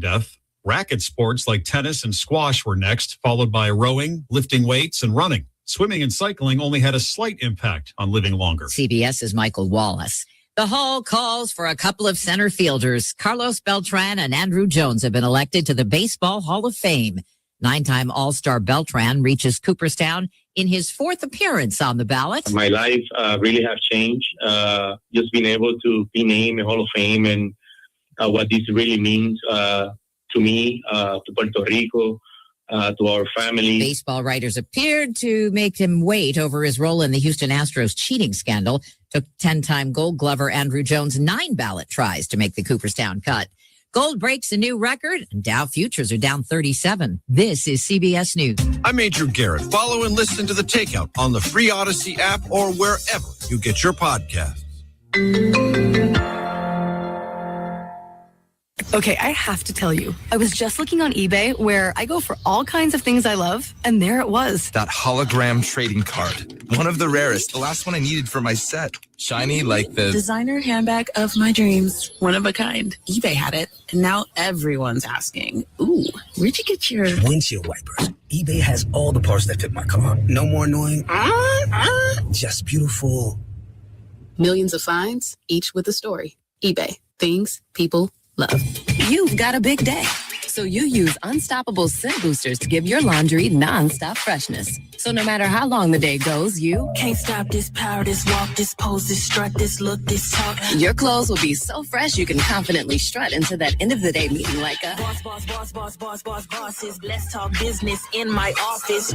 death. Racket sports like tennis and squash were next, followed by rowing, lifting weights, and running. Swimming and cycling only had a slight impact on living longer. CBS's Michael Wallace. The Hall calls for a couple of center fielders. Carlos Beltran and Andrew Jones have been elected to the Baseball Hall of Fame. 9-time All-Star Beltran reaches Cooperstown in his fourth appearance on the ballot. My life really has changed. Just being able to be named in Hall of Fame and what this really means to me, to Puerto Rico, to our family. Baseball writers appeared to make him wait over his role in the Houston Astros cheating scandal. Took 10-time Gold Glover Andrew Jones 9 ballot tries to make the Cooperstown cut. Gold breaks a new record, and Dow futures are down 37. This is CBS News. I'm Major Garrett. Follow and listen to The Takeout on the free Odyssey app or wherever you get your podcasts. Okay, I have to tell you, I was just looking on eBay where I go for all kinds of things I love, and there it was. That hologram trading card. One of the rarest. The last one I needed for my set. Shiny like the designer handbag of my dreams. One of a kind. eBay had it, and now everyone's asking, ooh, where'd you get your windshield wipers? eBay has all the parts that fit my car. No more annoying, just beautiful. Millions of finds, each with a story. eBay. Things people love. You've got a big day, so you use Unstoppable Scent Boosters to give your laundry non-stop freshness. So no matter how long the day goes, you can't stop this power, this walk, this pose, this strut, this look, this talk. Your clothes will be so fresh you can confidently strut into that end of the day meeting like a bosses. Let's talk business in my office.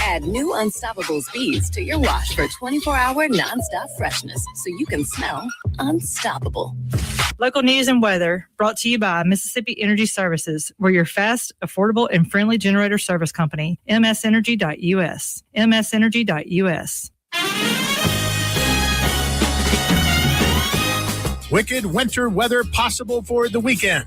Add new Unstoppable Speeds to your wash for 24-hour non-stop freshness so you can smell unstoppable. Local news and weather brought to you by Mississippi Energy Services. We're your fast, affordable, and friendly generator service company. msenergy.us. msenergy.us. Wicked winter weather possible for the weekend.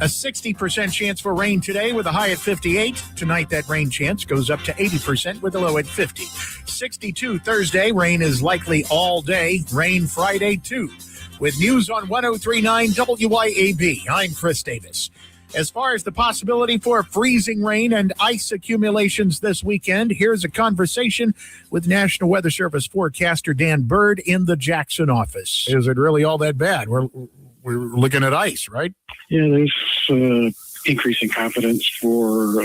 A 60% chance for rain today with a high at 58. Tonight, that rain chance goes up to 80% with a low at 50. 62 Thursday, rain is likely all day. Rain Friday, too. With news on 103.9 WYAB, I'm Chris Davis. As far as the possibility for freezing rain and ice accumulations this weekend, here's a conversation with National Weather Service forecaster Dan Bird in the Jackson office. Is it really all that bad? We're looking at ice, right? Yeah, there's increasing confidence for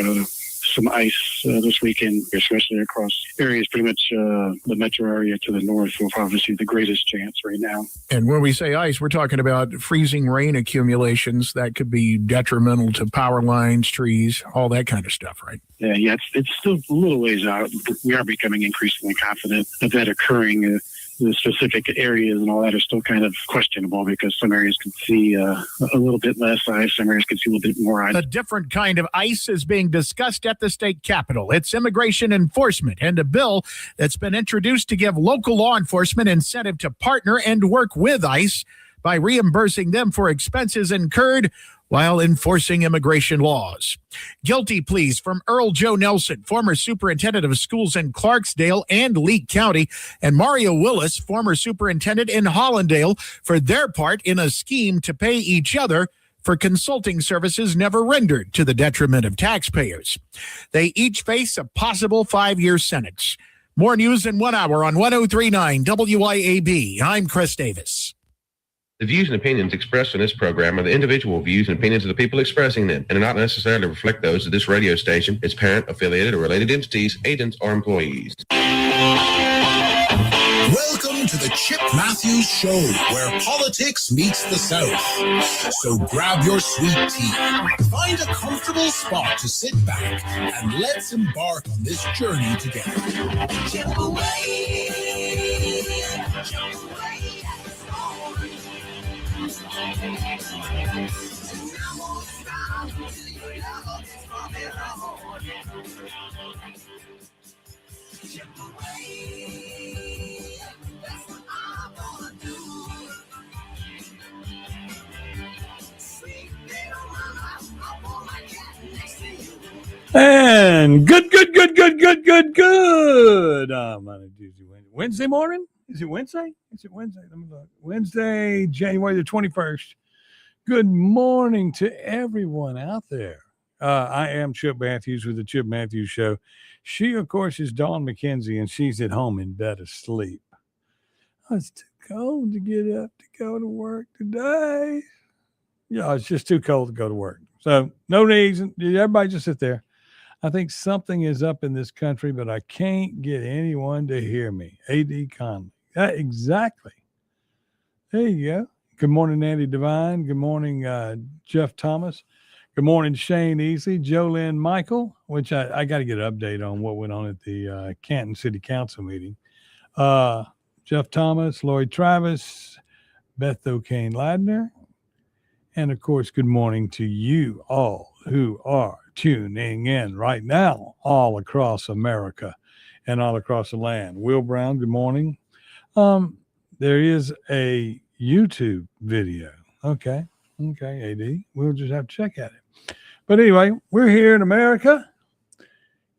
some ice this weekend, especially across areas, pretty much the metro area to the north will probably see the greatest chance right now. And when we say ice, we're talking about freezing rain accumulations that could be detrimental to power lines, trees, all that kind of stuff, right? Yeah, it's still a little ways out. We are becoming increasingly confident of that occurring. The specific areas and all that are still kind of questionable because some areas can see a little bit less ice, some areas can see a little bit more ice. A different kind of ice is being discussed at the state capitol. It's immigration enforcement and a bill that's been introduced to give local law enforcement incentive to partner and work with ICE by reimbursing them for expenses incurred while enforcing immigration laws. Guilty pleas from Earl Joe Nelson, former superintendent of schools in Clarksdale and Leake County, and Mario Willis, former superintendent in Hollandale, for their part in a scheme to pay each other for consulting services never rendered to the detriment of taxpayers. They each face a possible 5-year sentence. More news in 1 hour on 103.9 WYAB. I'm Chris Davis. The views and opinions expressed in this program are the individual views and opinions of the people expressing them and do not necessarily reflect those of this radio station, its parent, affiliated, or related entities, agents, or employees. Welcome to the Chip Mathews Show, where politics meets the South. So grab your sweet tea, find a comfortable spot to sit back, and let's embark on this journey together. Chip away, chip away. And good. Wednesday morning? Is it Wednesday? Let me look. Wednesday, January the 21st, Good morning to everyone out there. I am Chip Mathews with the Chip Mathews Show. She, of course, is Dawn McKenzie, and she's at home in bed asleep. Oh, it's too cold to get up to go to work today. Yeah, it's just too cold to go to work. So no reason. Everybody just sit there. I think something is up in this country, but I can't get anyone to hear me. A.D. Conley. Exactly. There you go. Good morning, Andy Devine. Good morning, Jeff Thomas. Good morning, Shane Easley, Jolynn Michael, which I got to get an update on what went on at the Canton City Council meeting. Jeff Thomas, Lloyd Travis, Beth O'Kane Ladner. And, of course, good morning to you all who are tuning in right now all across America and all across the land. Will Brown, good morning. There is a YouTube video. Okay, AD. We'll just have to check at it. But anyway, we're here in America,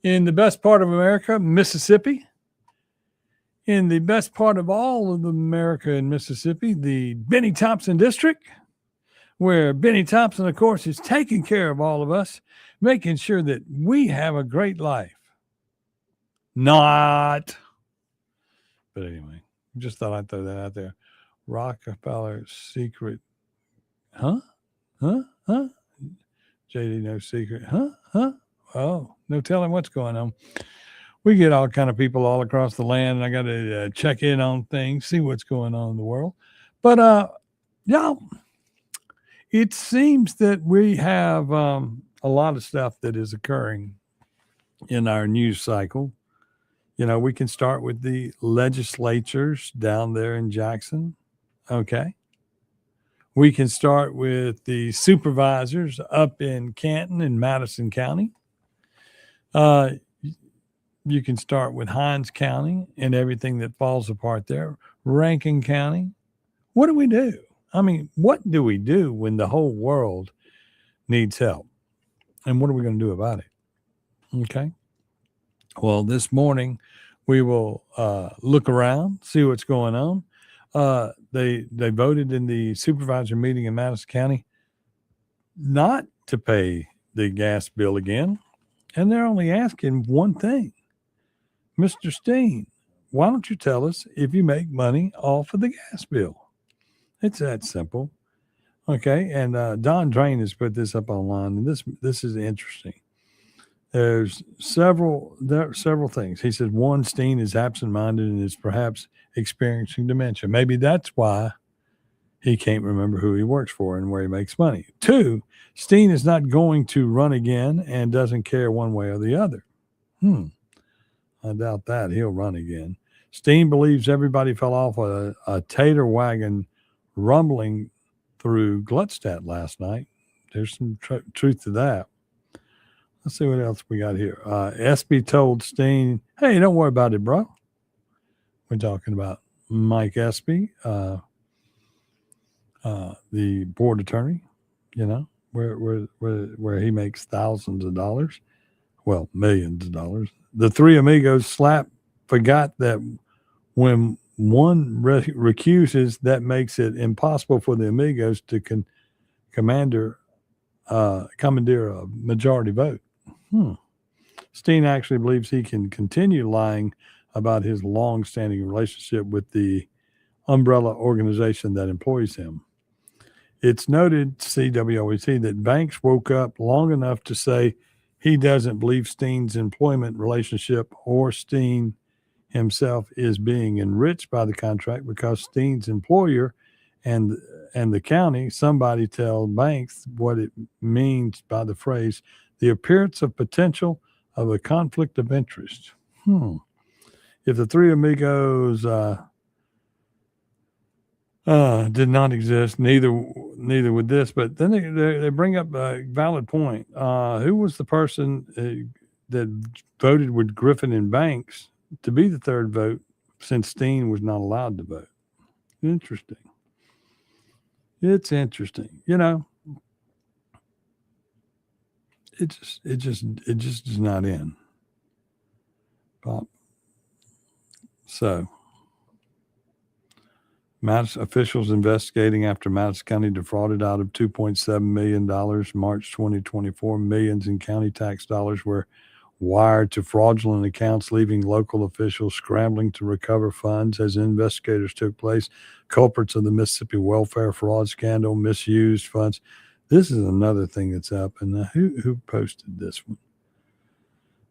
in the best part of America, Mississippi. In the best part of all of America in Mississippi, the Benny Thompson District, where Benny Thompson, of course, is taking care of all of us, making sure that we have a great life. Not. But anyway, just thought I'd throw that out there. Rockefeller's secret. Huh? JD, no secret. Huh? Oh, no telling what's going on. We get all kind of people all across the land, and I got to check in on things, see what's going on in the world. But, y'all, it seems that we have a lot of stuff that is occurring in our news cycle. You know, we can start with the legislatures down there in Jackson. Okay. We can start with the supervisors up in Canton and Madison County. You can start with Hinds County and everything that falls apart there. Rankin County. What do we do? I mean, what do we do when the whole world needs help? And what are we going to do about it? Okay. Well, this morning we will look around, see what's going on. They voted in the supervisor meeting in Madison County not to pay the gas bill again. And they're only asking one thing. Mr. Steen, why don't you tell us if you make money off of the gas bill? It's that simple. Okay. And Don Drain has put this up online, and this is interesting. There are several things. He said, one, Steen is absent-minded and is perhaps experiencing dementia. Maybe that's why he can't remember who he works for and where he makes money. Two, Steen is not going to run again and doesn't care one way or the other. I doubt that. He'll run again. Steen believes everybody fell off a tater wagon rumbling through Gluckstadt last night. There's some truth to that. Let's see what else we got here. Espy told Steen, hey, don't worry about it, bro. We're talking about Mike Espy, the board attorney, you know, where he makes thousands of dollars. Well, millions of dollars. The three amigos forgot that when one recuses, that makes it impossible for the amigos to commandeer a majority vote. Steen actually believes he can continue lying about his long-standing relationship with the umbrella organization that employs him. It's noted, CWOEC, that Banks woke up long enough to say he doesn't believe Steen's employment relationship or Steen himself is being enriched by the contract because Steen's employer and the county, somebody tell Banks what it means by the phrase, the appearance of potential of a conflict of interest. If the three amigos did not exist, neither would this. But then they bring up a valid point. Who was the person that voted with Griffin and Banks to be the third vote since Steen was not allowed to vote? Interesting. It's interesting. You know, it just is not in. Pop. So Madison officials investigating after Madison County defrauded out of $2.7 million March 2024. Millions in county tax dollars were wired to fraudulent accounts, leaving local officials scrambling to recover funds as investigators took place. Culprits of the Mississippi welfare fraud scandal, misused funds. This is another thing that's up. And who posted this one?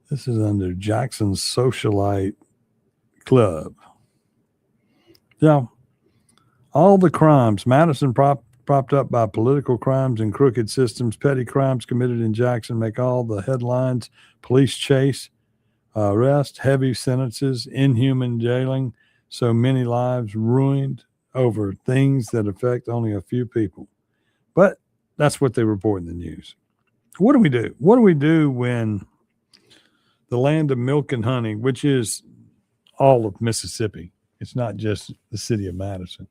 This is under Jackson's Socialite Club. Now, all the crimes, Madison propped up by political crimes and crooked systems, petty crimes committed in Jackson make all the headlines: police chase, arrest, heavy sentences, inhuman jailing, so many lives ruined over things that affect only a few people. But that's what they report in the news. What do we do? What do we do when the land of milk and honey, which is all of Mississippi, it's not just the city of Madison.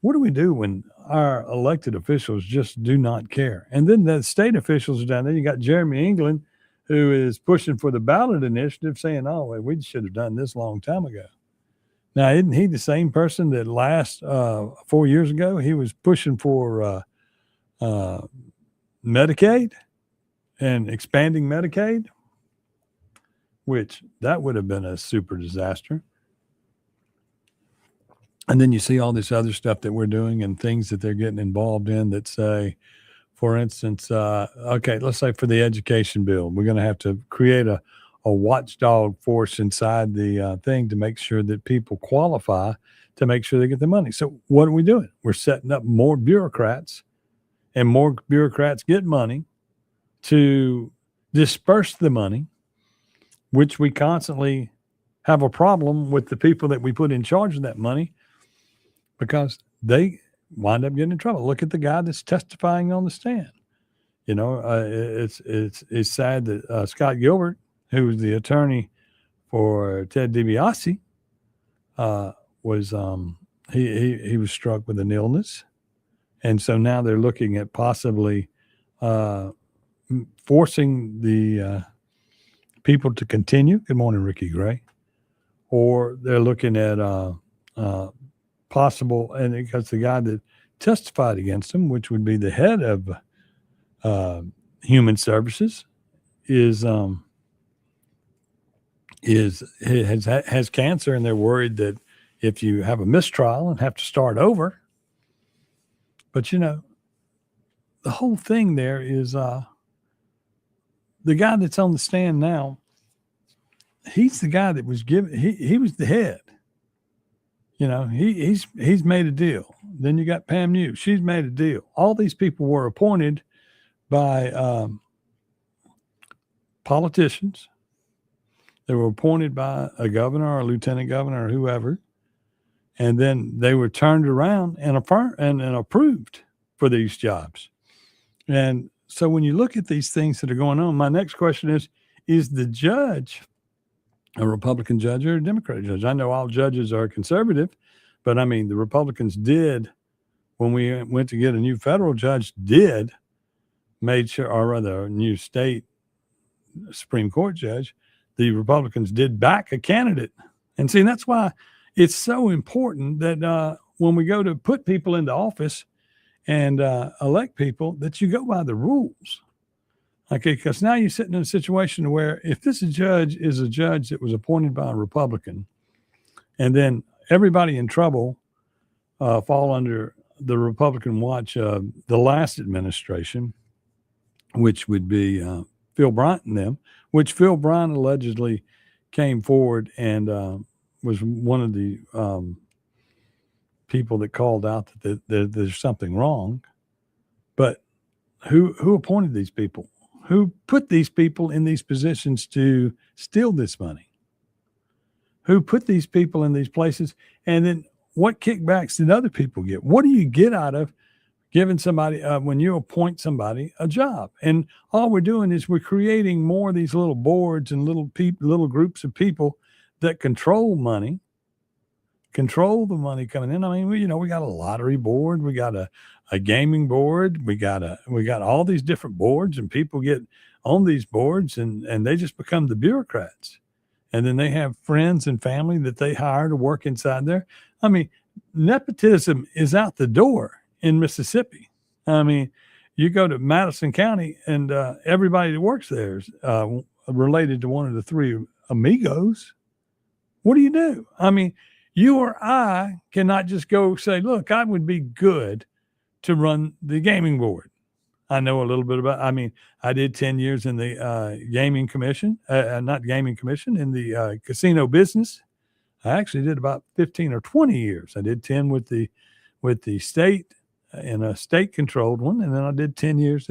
What do we do when our elected officials just do not care? And then the state officials are down there. You got Jeremy England, who is pushing for the ballot initiative, saying, oh, well, we should have done this a long time ago. Now, isn't he the same person that last 4 years ago, he was pushing for Medicaid and expanding Medicaid, which that would have been a super disaster. And then you see all this other stuff that we're doing and things that they're getting involved in that say, for instance, okay, let's say for the education bill, we're going to have to create a watchdog force inside the thing to make sure that people qualify to make sure they get the money. So what are we doing? We're setting up more bureaucrats, and more bureaucrats get money to disperse the money, which we constantly have a problem with the people that we put in charge of that money, because they wind up getting in trouble. Look at the guy that's testifying on the stand. You know, it's sad that Scott Gilbert, who was the attorney for Ted DiBiase, was he was struck with an illness, and so now they're looking at possibly forcing the people to continue. Good morning, Ricky Gray. Or they're looking at possible, and because the guy that testified against him, which would be the head of Human Services, has cancer, and they're worried that if you have a mistrial and have to start over. But you know, the whole thing there is the guy that's on the stand now. He's the guy that was given. He was the head. You know, he's made a deal. Then you got Pam New. She's made a deal. All these people were appointed by politicians. They were appointed by a governor or a lieutenant governor or whoever, and then they were turned around and approved for these jobs. And so when you look at these things that are going on, my next question is the judge a Republican judge or a Democratic judge? I know all judges are conservative, but I mean, the Republicans did, when we went to get a new federal judge, made sure, or rather a new state Supreme Court judge, the Republicans did back a candidate. And see, that's why it's so important that when we go to put people into office and elect people, that you go by the rules. Okay, because now you're sitting in a situation where if this judge is a judge that was appointed by a Republican, and then everybody in trouble fall under the Republican watch of the last administration, which would be Phil Bryant and them, which Phil Bryant allegedly came forward and was one of the people that called out that there's something wrong. But who appointed these people? Who put these people in these positions to steal this money? Who put these people in these places? And then what kickbacks did other people get? What do you get out of giving somebody, when you appoint somebody, a job? And all we're doing is we're creating more of these little boards and little groups of people that control money, control the money coming in. I mean, we got a lottery board, we got a gaming board, we got all these different boards, and people get on these boards and they just become the bureaucrats. And then they have friends and family that they hire to work inside there. I mean, nepotism is out the door in Mississippi. I mean, you go to Madison County and everybody that works there is related to one of the three amigos. What do you do? I mean, you or I cannot just go say, look, I would be good to run the gaming board. I know a little bit about, I mean, I did 10 years in the gaming commission, not gaming commission, in the casino business. I actually did about 15 or 20 years. I did 10 with the state in a state controlled one. And then I did 10 years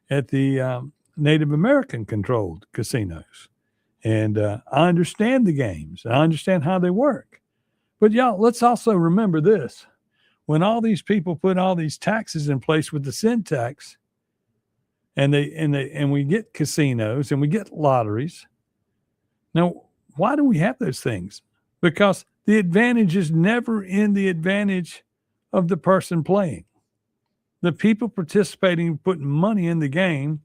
at the Native American controlled casinos. And I understand the games. I understand how they work. But y'all, let's also remember this. When all these people put all these taxes in place with the sin tax, and we get casinos and we get lotteries. Now, why do we have those things? Because the advantage is never in the advantage of the person playing. The people participating, putting money in the game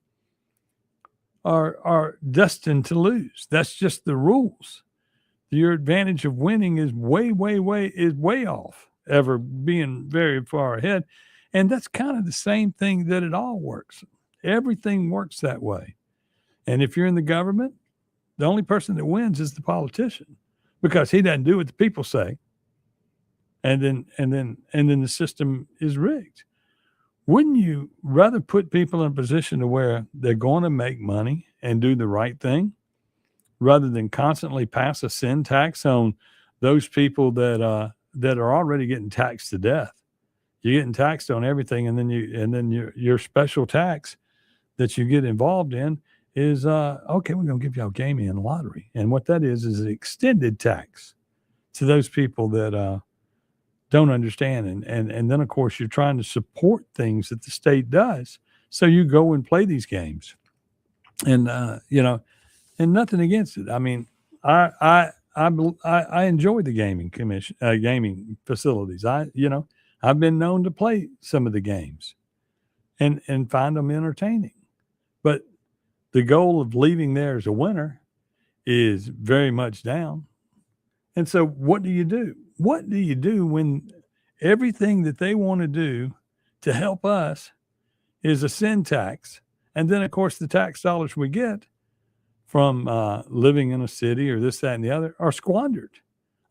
are destined to lose. That's just the rules. Your advantage of winning is way off, ever being very far ahead. And that's kind of the same thing that it all works. Everything works that way. And if you're in the government, the only person that wins is the politician, because he doesn't do what the people say. And then the system is rigged. Wouldn't you rather put people in a position to where they're going to make money and do the right thing, rather than constantly pass a sin tax on those people that are already getting taxed to death? You're getting taxed on everything, and then your special tax that you get involved in is okay, we're going to give y'all gaming and lottery. And what that is an extended tax to those people that don't understand. And then, of course, you're trying to support things that the state does. So you go and play these games. And, and nothing against it. I mean, I enjoy the gaming commission, gaming facilities. I've been known to play some of the games and find them entertaining. But the goal of leaving there as a winner is very much down. And so what do you do? What do you do when everything that they want to do to help us is a sin tax? And then, of course, the tax dollars we get from living in a city or this, that, and the other are squandered.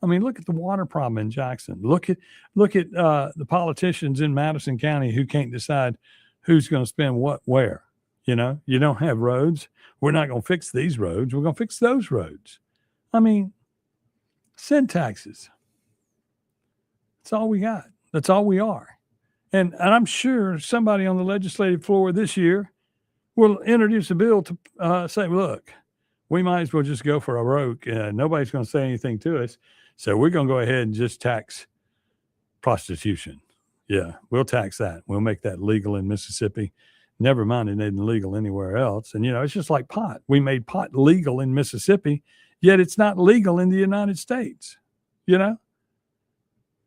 I mean, look at the water problem in Jackson. Look at the politicians in Madison County who can't decide who's going to spend what where. You don't have roads. We're not going to fix these roads. We're going to fix those roads. I mean, sin taxes. That's all we got. That's all we are. And I'm sure somebody on the legislative floor this year will introduce a bill to say, look, we might as well just go for a roke. Nobody's going to say anything to us. So we're going to go ahead and just tax prostitution. Yeah, we'll tax that. We'll make that legal in Mississippi. Never mind, it isn't legal anywhere else. And, it's just like pot. We made pot legal in Mississippi, yet it's not legal in the United States.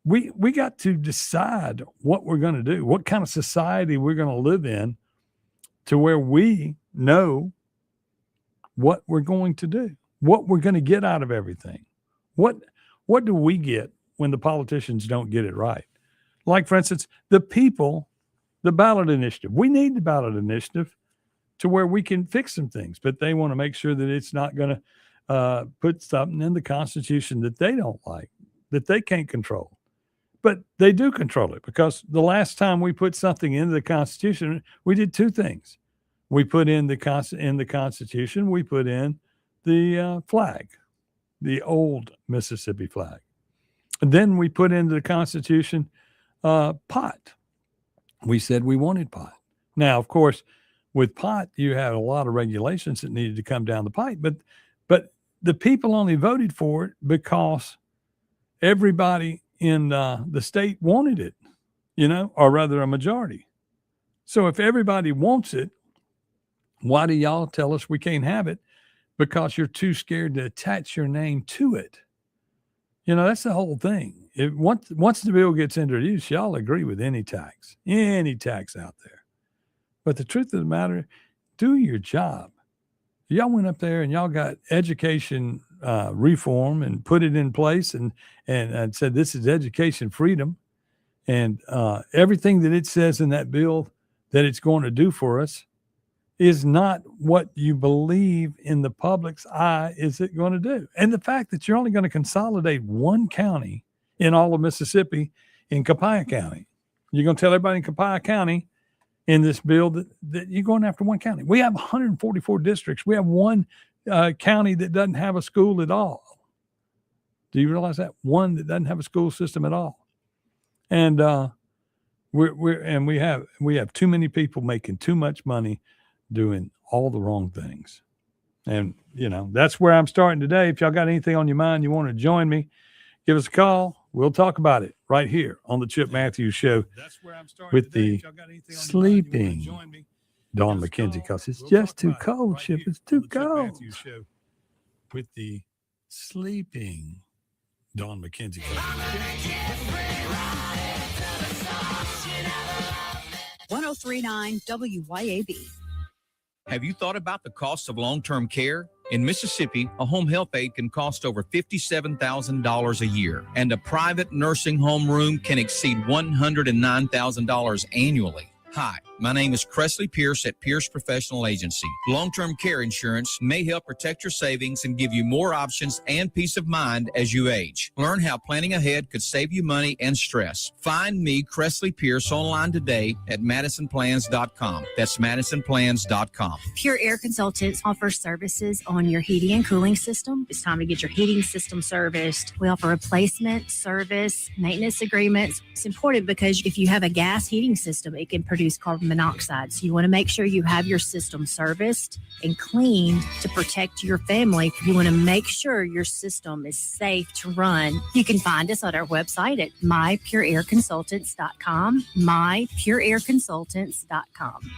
We got to decide what we're going to do, what kind of society we're going to live in, to where we know what we're going to do, what we're going to get out of everything. What do we get when the politicians don't get it right? Like, for instance, the people, the ballot initiative. We need the ballot initiative to where we can fix some things, but they want to make sure that it's not going to put something in the Constitution that they don't like, that they can't control. But they do control it, because the last time we put something into the Constitution, we did two things. We put in the Constitution, we put in the flag, the old Mississippi flag. And then we put into the Constitution pot. We said we wanted pot. Now, of course, with pot, you had a lot of regulations that needed to come down the pipe, but the people only voted for it because everybody in the state wanted it, or rather a majority. So if everybody wants it, why do y'all tell us we can't have it? Because you're too scared to attach your name to it. That's the whole thing. Once the bill gets introduced, y'all agree with any tax out there. But the truth of the matter, do your job. Y'all went up there and y'all got education reform and put it in place and said this is education freedom, and everything that it says in that bill that it's going to do for us is not what you believe in the public's eye is it going to do. And the fact that you're only going to consolidate one county in all of Mississippi in Copiah County. You're going to tell everybody in Copiah County in this bill that you're going after one county. We have 144 districts. We have one county that doesn't have a school at all. Do you realize that? One that doesn't have a school system at all. And we have too many people making too much money doing all the wrong things. And, that's where I'm starting today. If y'all got anything on your mind, you want to join me, give us a call. We'll talk about it right here on the Chip Mathews Show with the sleeping Dawn McKenzie, because it's just too cold, Chip. It's too cold. With the sleeping Dawn McKenzie. 1039 WYAB. Have you thought about the cost of long-term care? In Mississippi, a home health aide can cost over $57,000 a year, and a private nursing home room can exceed $109,000 annually. Hi, my name is Cressley Pierce at Pierce Professional Agency. Long-term care insurance may help protect your savings and give you more options and peace of mind as you age. Learn how planning ahead could save you money and stress. Find me, Cressley Pierce, online today at MadisonPlans.com. That's MadisonPlans.com. Pure Air Consultants offers services on your heating and cooling system. It's time to get your heating system serviced. We offer replacement, service, maintenance agreements. It's important because if you have a gas heating system, it can produce carbon monoxide. So you want to make sure you have your system serviced and cleaned to protect your family. You want to make sure your system is safe to run. You can find us on our website at mypureairconsultants.com, mypureairconsultants.com.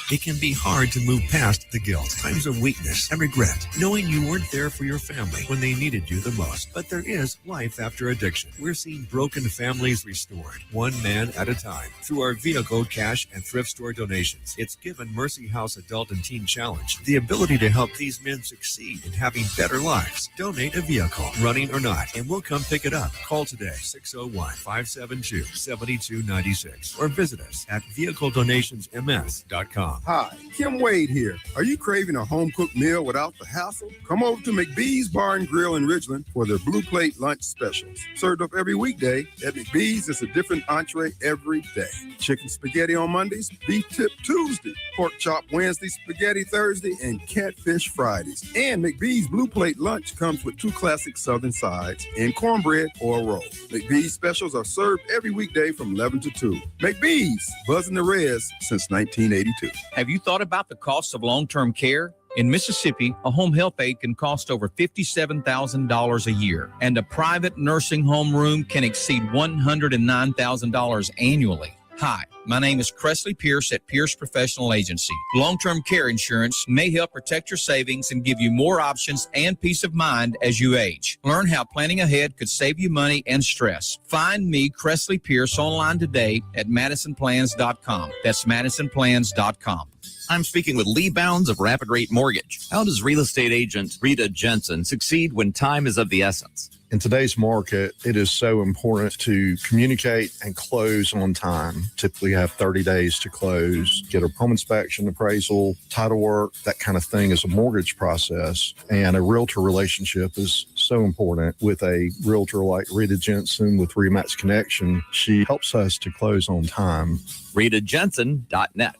It can be hard to move past the guilt, times of weakness, and regret, knowing you weren't there for your family when they needed you the most. But there is life after addiction. We're seeing broken families restored, one man at a time, through our vehicle, cash, and thrift store donations. It's given Mercy House Adult and Teen Challenge the ability to help these men succeed in having better lives. Donate a vehicle, running or not, and we'll come pick it up. Call today, 601-572-7296, or visit us at vehicledonationsms.com. Hi, Kim Wade here. Are you craving a home-cooked meal without the hassle? Come over to McBee's Bar and Grill in Ridgeland for their Blue Plate lunch specials. Served up every weekday, at McBee's is a different entree every day. Chicken spaghetti on Mondays, beef tip Tuesday, pork chop Wednesday, spaghetti Thursday, and catfish Fridays. And McBee's Blue Plate lunch comes with 2 classic Southern sides and cornbread or a roll. McBee's specials are served every weekday from 11 to 2. McBee's, buzzing the res since 1982. Have you thought about the cost of long-term care? In Mississippi, a home health aide can cost over $57,000 a year, and a private nursing home room can exceed $109,000 annually. Hi, my name is Cressley Pierce at Pierce Professional Agency. Long-term care insurance may help protect your savings and give you more options and peace of mind as you age. Learn how planning ahead could save you money and stress. Find me, Cressley Pierce, online today at MadisonPlans.com. That's MadisonPlans.com. I'm speaking with Lee Bounds of Rapid Rate Mortgage. How does real estate agent Rita Jensen succeed when time is of the essence? In today's market, it is so important to communicate and close on time. Typically have 30 days to close, get a home inspection, appraisal, title work, that kind of thing is a mortgage process. And a realtor relationship is so important. With a realtor like Rita Jensen with Remax Connection, she helps us to close on time. RitaJensen.net.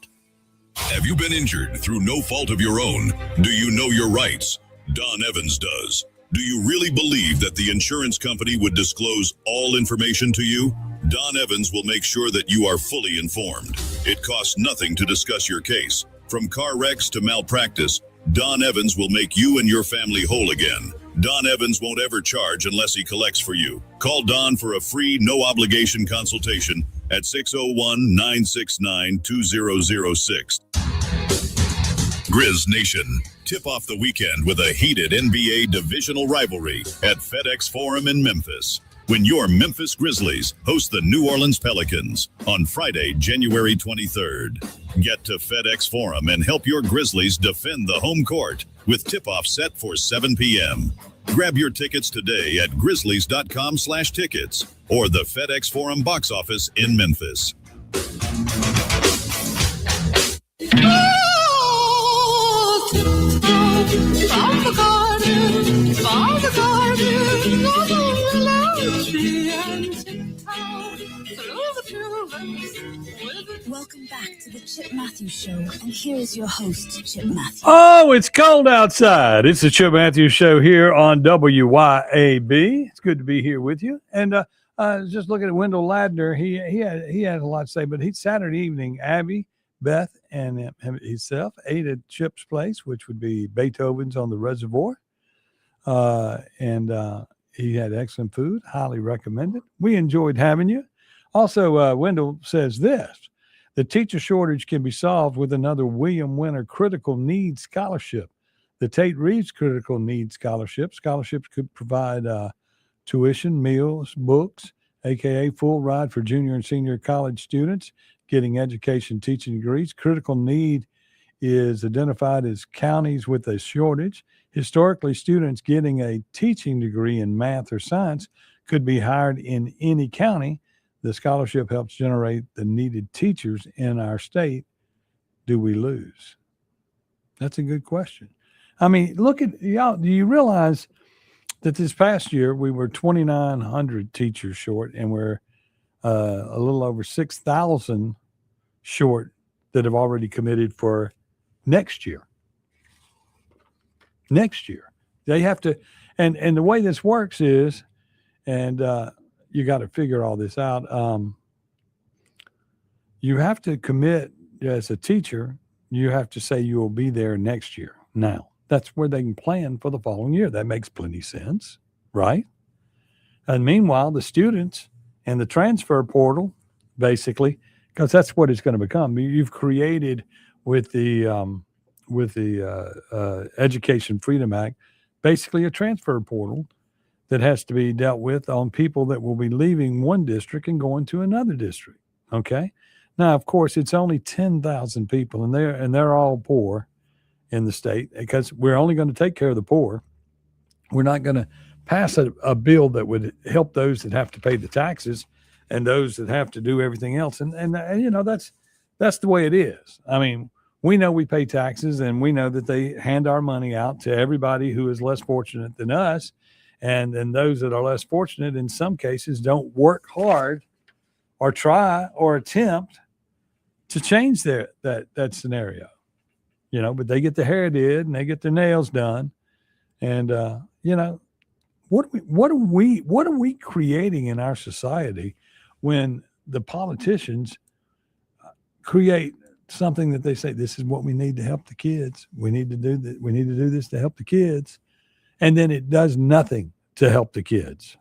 Have you been injured through no fault of your own? Do you know your rights? Don Evans does. Do you really believe that the insurance company would disclose all information to you? Don Evans will make sure that you are fully informed. It costs nothing to discuss your case. From car wrecks to malpractice, Don Evans will make you and your family whole again. Don Evans won't ever charge unless he collects for you. Call Don for a free, no-obligation consultation at 601-969-2006. Grizz Nation, tip off the weekend with a heated NBA divisional rivalry at FedEx Forum in Memphis, when your Memphis Grizzlies host the New Orleans Pelicans on Friday, January 23rd. Get to FedEx Forum and help your Grizzlies defend the home court with tip-off set for 7 p.m. Grab your tickets today at grizzlies.com/tickets or the FedEx Forum box office in Memphis. Welcome back to the Chip Mathews Show, and here is your host, Chip Mathews. Oh, it's cold outside. It's the Chip Mathews Show here on WYAB. It's good to be here with you. And just looking at Wendell Ladner, he had a lot to say, but Saturday evening, Abby, Beth, and himself ate at Chip's place, which would be Beethoven's on the Reservoir. And he had excellent food, highly recommended. We enjoyed having you. Also, Wendell says this: the teacher shortage can be solved with another William Winter Critical Needs Scholarship. The Tate Reeves Critical Needs Scholarship. Scholarships could provide tuition, meals, books, aka full ride for junior and senior college students getting education teaching degrees. Critical need is identified as counties with a shortage. Historically, students getting a teaching degree in math or science could be hired in any county. The scholarship helps generate the needed teachers in our state. Do we lose? That's a good question. I mean, look at y'all. Do you realize that this past year we were 2,900 teachers short, and we're a little over 6,000 short that have already committed for next year? Next year, they have to, and the way this works is, and you got to figure all this out. You have to commit as a teacher. You have to say you will be there next year. Now, that's where they can plan for the following year. That makes plenty sense, right? And meanwhile, the students and the transfer portal, basically, because that's what it's going to become. You've created with the Education Freedom Act, basically a transfer portal that has to be dealt with on people that will be leaving one district and going to another district. Okay. Now, of course, it's only 10,000 people, and they're all poor in the state, because we're only going to take care of the poor. We're not going to pass a bill that would help those that have to pay the taxes and those that have to do everything else. And you know, that's the way it is. I mean, we know we pay taxes, and we know that they hand our money out to everybody who is less fortunate than us. And then those that are less fortunate in some cases don't work hard or try or attempt to change that scenario, you know, but they get their hair did and they get their nails done. And, you know, what are we creating in our society when the politicians create something that they say, this is what we need to help the kids. We need to do that. We need to do this to help the kids. And then it does nothing to help the kids,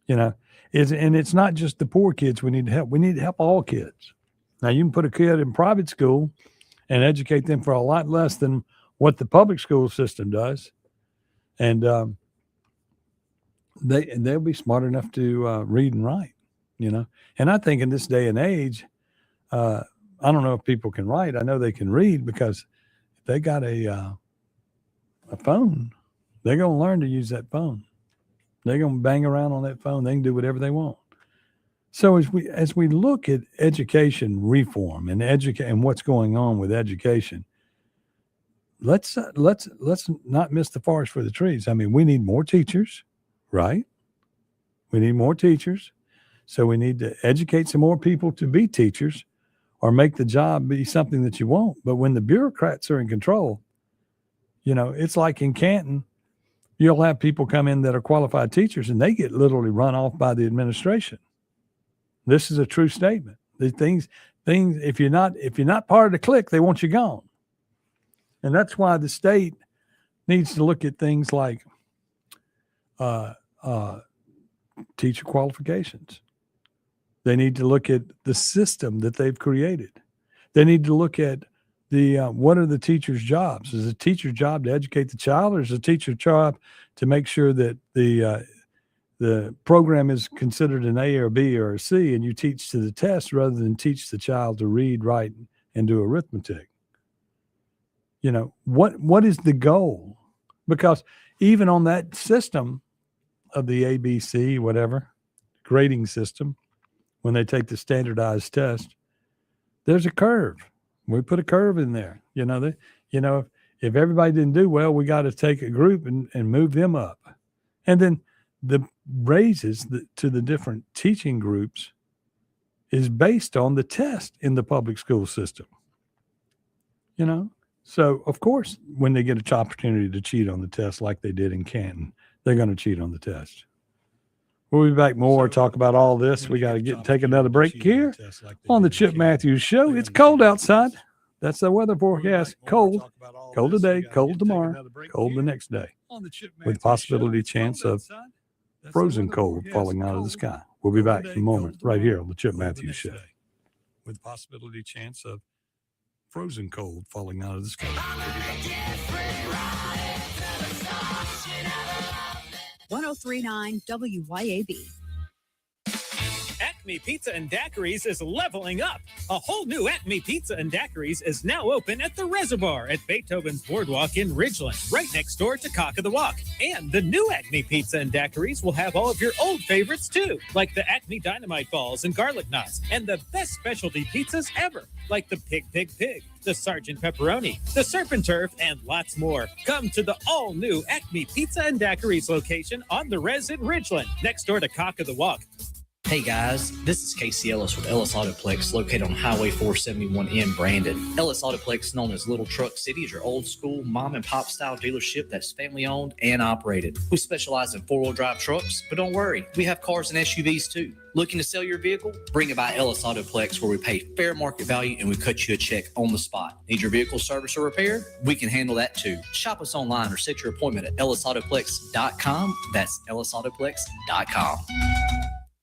you know. And it's not just the poor kids we need to help. We need to help all kids. Now, you can put a kid in private school and educate them for a lot less than what the public school system does, and they'll be smart enough to read and write, you know. And I think in this day and age, I don't know if people can write. I know they can read, because if they got a phone, they're going to learn to use that phone. They're going to bang around on that phone. They can do whatever they want. So as we look at education reform and what's going on with education, let's not miss the forest for the trees. I mean, we need more teachers, right? We need more teachers. So we need to educate some more people to be teachers, or make the job be something that you want. But when the bureaucrats are in control, you know, it's like in Canton, you'll have people come in that are qualified teachers, and they get literally run off by the administration. This is a true statement. The things, if you're not part of the clique, they want you gone. And that's why the state needs to look at things like teacher qualifications. They need to look at the system that they've created. They need to look at what are the teacher's jobs? Is a teacher's job to educate the child, or is a teacher's job to make sure that the program is considered an A or B or a C, and you teach to the test rather than teach the child to read, write, and do arithmetic? What is the goal? Because even on that system of the ABC, whatever, grading system, when they take the standardized test, there's a curve. We put a curve in there. If everybody didn't do well, we got to take a group and move them up. And then the raises to the different teaching groups is based on the test in the public school system. So of course, when they get an opportunity to cheat on the test like they did in Canton, they're going to cheat on the test. We'll be back more, talk about all this. We got to take another break here on the Chip Mathews Show. It's cold outside. That's the weather forecast. Cold today, cold tomorrow, cold the next day, with possibility chance of frozen cold falling out of the sky. We'll be back in a moment right here on the Chip Mathews Show. With possibility chance of frozen cold falling out of the sky. 1039 WYAB. Acme Pizza and Daiquiris is leveling up. A whole new Acme Pizza and Daiquiris is now open at the Reservoir at Beethoven's Boardwalk in Ridgeland, right next door to Cock of the Walk. And the new Acme Pizza and Daiquiris will have all of your old favorites too, like the Acme Dynamite Balls and Garlic Knots, and the best specialty pizzas ever, like the Pig, the Sergeant Pepperoni, the Surf and Turf, and lots more. Come to the all-new Acme Pizza and Daiquiris location on the Res in Ridgeland, next door to Cock of the Walk. Hey guys, this is Casey Ellis with Ellis Autoplex, located on Highway 471 in Brandon. Ellis Autoplex, known as Little Truck City, is your old school mom and pop style dealership that's family owned and operated. We specialize in 4-wheel drive trucks, but don't worry, we have cars and SUVs too. Looking to sell your vehicle? Bring it by Ellis Autoplex, where we pay fair market value and we cut you a check on the spot. Need your vehicle service or repaired? We can handle that too. Shop us online or set your appointment at ellisautoplex.com. That's ellisautoplex.com.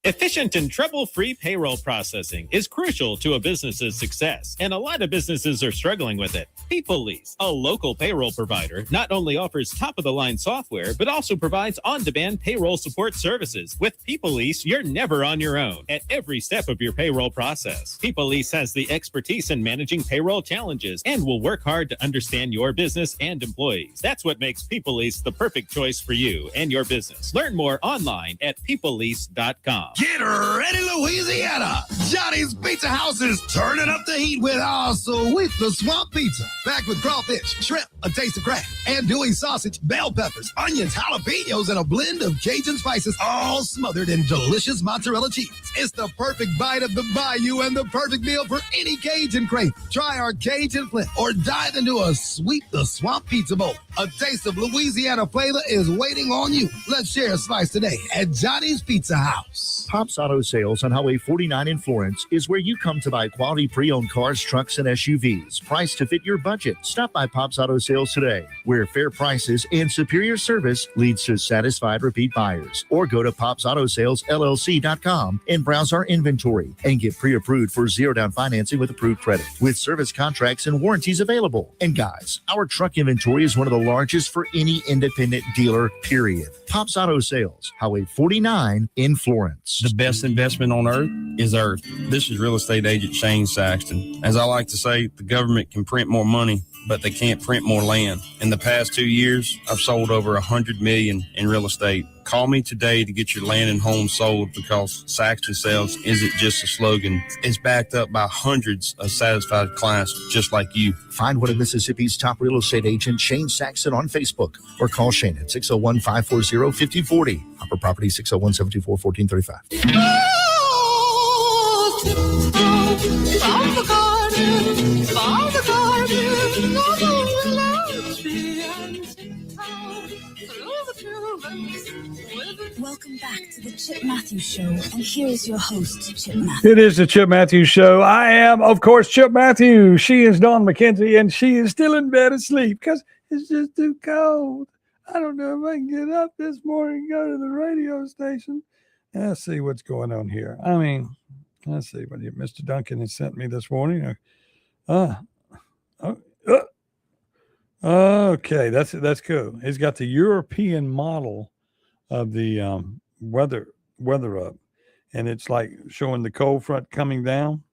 Efficient and trouble-free payroll processing is crucial to a business's success, and a lot of businesses are struggling with it. PeopleLease, a local payroll provider, not only offers top-of-the-line software, but also provides on-demand payroll support services. With PeopleLease, you're never on your own at every step of your payroll process. PeopleLease has the expertise in managing payroll challenges and will work hard to understand your business and employees. That's what makes PeopleLease the perfect choice for you and your business. Learn more online at peoplelease.com. Get ready, Louisiana! Johnny's Pizza House is turning up the heat with our sweet the swamp pizza. Packed with crawfish, shrimp, a taste of crab, andouille sausage, bell peppers, onions, jalapenos, and a blend of Cajun spices, all smothered in delicious mozzarella cheese. It's the perfect bite of the bayou and the perfect meal for any Cajun crave. Try our Cajun Flint or dive into a sweet the swamp pizza bowl. A taste of Louisiana flavor is waiting on you. Let's share a slice today at Johnny's Pizza House. Pops Auto Sales on Highway 49 in Florence is where you come to buy quality pre-owned cars, trucks, and SUVs, priced to fit your budget. Stop by Pops Auto Sales today, where fair prices and superior service leads to satisfied repeat buyers. Or go to popsautosalesllc.com and browse our inventory and get pre-approved for zero-down financing with approved credit, with service contracts and warranties available. And guys, our truck inventory is one of the largest for any independent dealer, period. Pops Auto Sales, Highway 49 in Florence. The best investment on earth is earth. This is real estate agent Shane Saxton. As I like to say, the government can print more money, but they can't print more land. In the past 2 years, I've sold over $100 million in real estate. Call me today to get your land and home sold, because Saxton Sales isn't just a slogan. It's backed up by hundreds of satisfied clients just like you. Find one of Mississippi's top real estate agent, Shane Saxton, on Facebook, or call Shane at 601-540-5040. Upper Property, 601-724-1435. Welcome back to the Chip Mathews Show, and here is your host, Chip Mathews. It is the Chip Mathews Show. I am, of course, Chip Mathews. She is Dawn McKenzie, and she is still in bed asleep because it's just too cold. I don't know if I can get up this morning and go to the radio station. Let's see what's going on here. I mean, let's see what Mr. Duncan has sent me this morning. Okay, that's cool. He's got the European model of the weather up, and it's like showing the cold front coming down,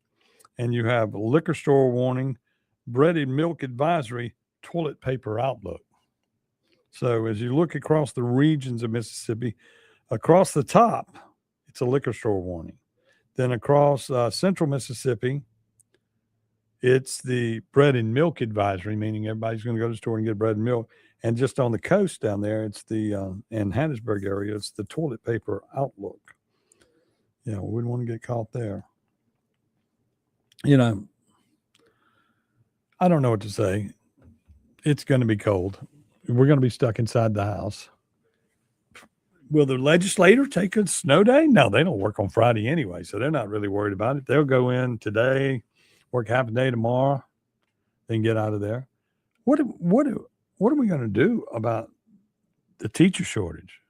and you have liquor store warning, breaded milk advisory, toilet paper outlook. So as you look across the regions of Mississippi, across the top, it's a liquor store warning. Then across central Mississippi, it's the bread and milk advisory, meaning everybody's going to go to the store and get bread and milk. And just on the coast down there, it's the in Hattiesburg area, it's the toilet paper outlook. We wouldn't want to get caught there. I don't know what to say. It's going to be cold. We're going to be stuck inside the house. Will the legislature take a snow day? No, they don't work on Friday anyway, so they're not really worried about it. They'll go in today, work half a day tomorrow, then get out of there. What are we going to do about the teacher shortage?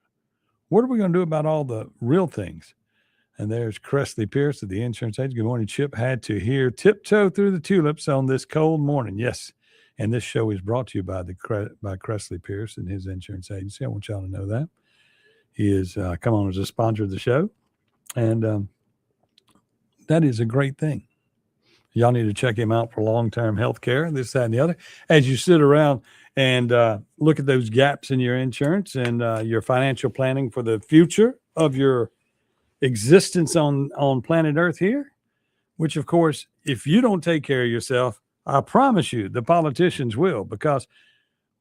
What are we going to do about all the real things? And there's Cressley Pierce of the insurance agent. Good morning, Chip. Had to hear tiptoe through the tulips on this cold morning. Yes. And this show is brought to you by by Cressley Pierce and his insurance agency. I want y'all to know that. He is come on as a sponsor of the show. And that is a great thing. Y'all need to check him out for long-term health care, this, that, and the other. As you sit around and look at those gaps in your insurance and your financial planning for the future of your existence on planet Earth here, which, of course, if you don't take care of yourself, I promise you the politicians will, because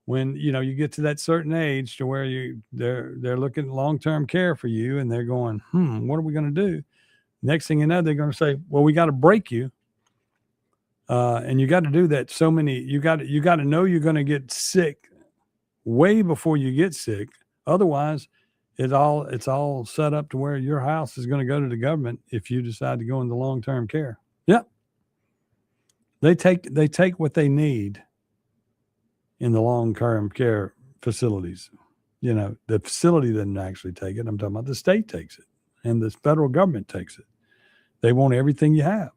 when you get to that certain age to where they're looking at long-term care for you and they're going, what are we going to do? Next thing you know, they're going to say, well, we got to break you. And you got to do that. You got to know you're going to get sick way before you get sick. Otherwise, it's all set up to where your house is going to go to the government if you decide to go into long-term care. Yep. They take what they need in the long-term care facilities. The facility doesn't actually take it. I'm talking about the state takes it and the federal government takes it. They want everything you have.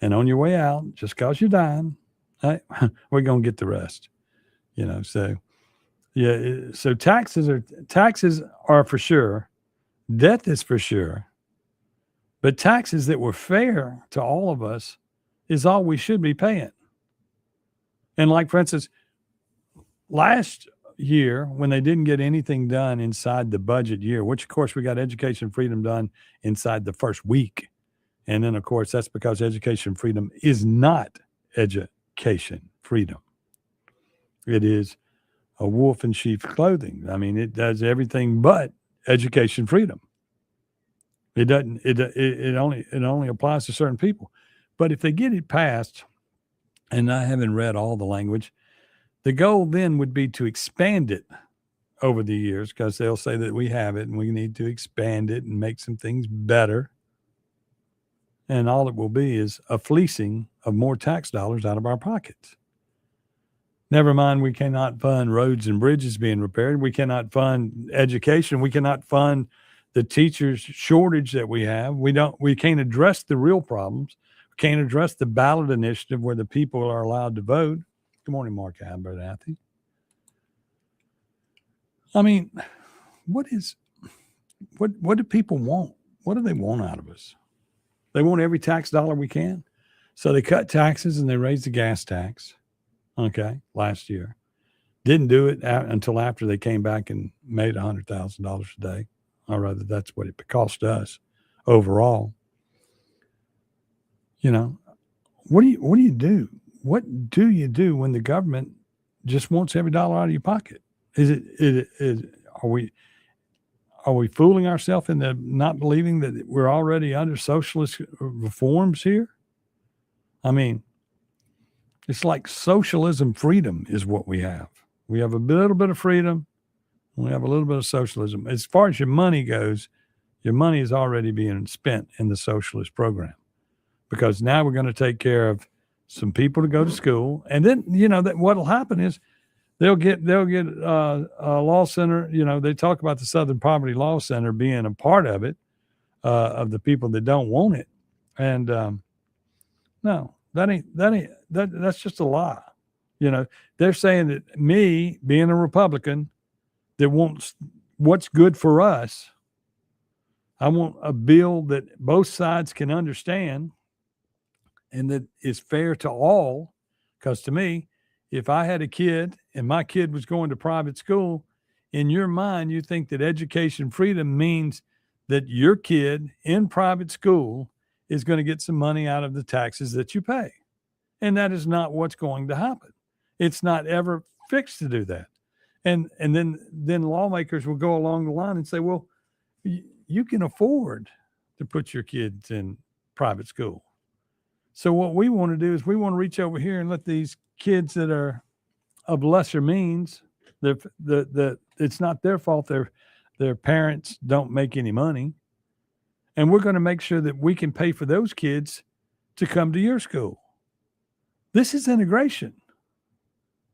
And on your way out, just because you're dying, hey, we're going to get the rest. So yeah. So taxes are for sure. Death is for sure. But taxes that were fair to all of us is all we should be paying. And like, for instance, last year when they didn't get anything done inside the budget year, which of course we got education freedom done inside the first week. And then, of course, that's because education freedom is not education freedom. It is a wolf in sheep's clothing. I mean, it does everything but education freedom. It doesn't. It only applies to certain people. But if they get it passed, and I haven't read all the language, the goal then would be to expand it over the years, because they'll say that we have it and we need to expand it and make some things better. And all it will be is a fleecing of more tax dollars out of our pockets. Never mind, we cannot fund roads and bridges being repaired. We cannot fund education. We cannot fund the teachers shortage that we have. We can't address the real problems. We can't address the ballot initiative where the people are allowed to vote. Good morning, Mark Abernathy. I mean, what do people want? What do they want out of us? They want every tax dollar we can. So they cut taxes and they raised the gas tax. Okay, last year. Didn't do it until after they came back and made $100,000 a day. Or rather, that's what it cost us overall. What do you do? What do you do when the government just wants every dollar out of your pocket? Are we fooling ourselves into not believing that we're already under socialist reforms here? I mean, it's like socialism freedom is what we have. We have a little bit of freedom. We have a little bit of socialism. As far as your money goes, your money is already being spent in the socialist program, because now we're going to take care of some people to go to school. And then, that what'll happen is they'll get a law center. They talk about the Southern Poverty Law Center being a part of it, of the people that don't want it. And no, that's just a lie. They're saying that me being a Republican that wants what's good for us, I want a bill that both sides can understand and that is fair to all. Because to me, if I had a kid and my kid was going to private school, in your mind, you think that education freedom means that your kid in private school is going to get some money out of the taxes that you pay. And that is not what's going to happen. It's not ever fixed to do that. And then lawmakers will go along the line and say, well, you can afford to put your kids in private school. So what we want to do is we want to reach over here and let these kids that are of lesser means, it's not their fault. Their parents don't make any money. And we're going to make sure that we can pay for those kids to come to your school. This is integration.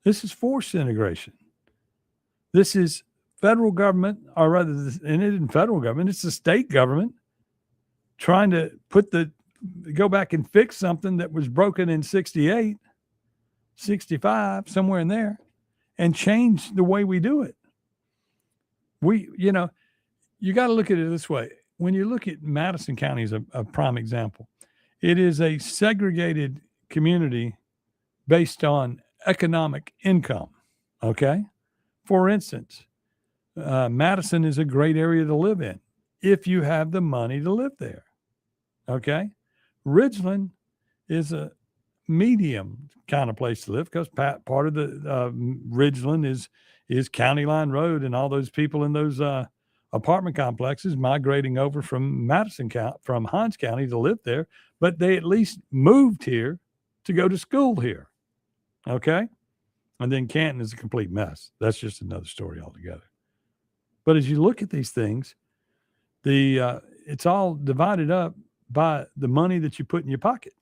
This is forced integration. This is federal government, or rather, and it isn't federal government, it's the state government trying to go back and fix something that was broken in 68, 65, somewhere in there, and change the way we do it. You got to look at it this way. When you look at Madison County as a prime example, it is a segregated community based on economic income. Okay. For instance, Madison is a great area to live in if you have the money to live there. Okay. Ridgeland is a medium kind of place to live because part of the Ridgeland is County Line Road, and all those people in those apartment complexes migrating over from from Hinds County to live there, but they at least moved here to go to school here. Okay. And then Canton is a complete mess. That's just another story altogether. But as you look at these things, it's all divided up by the money that you put in your pocket.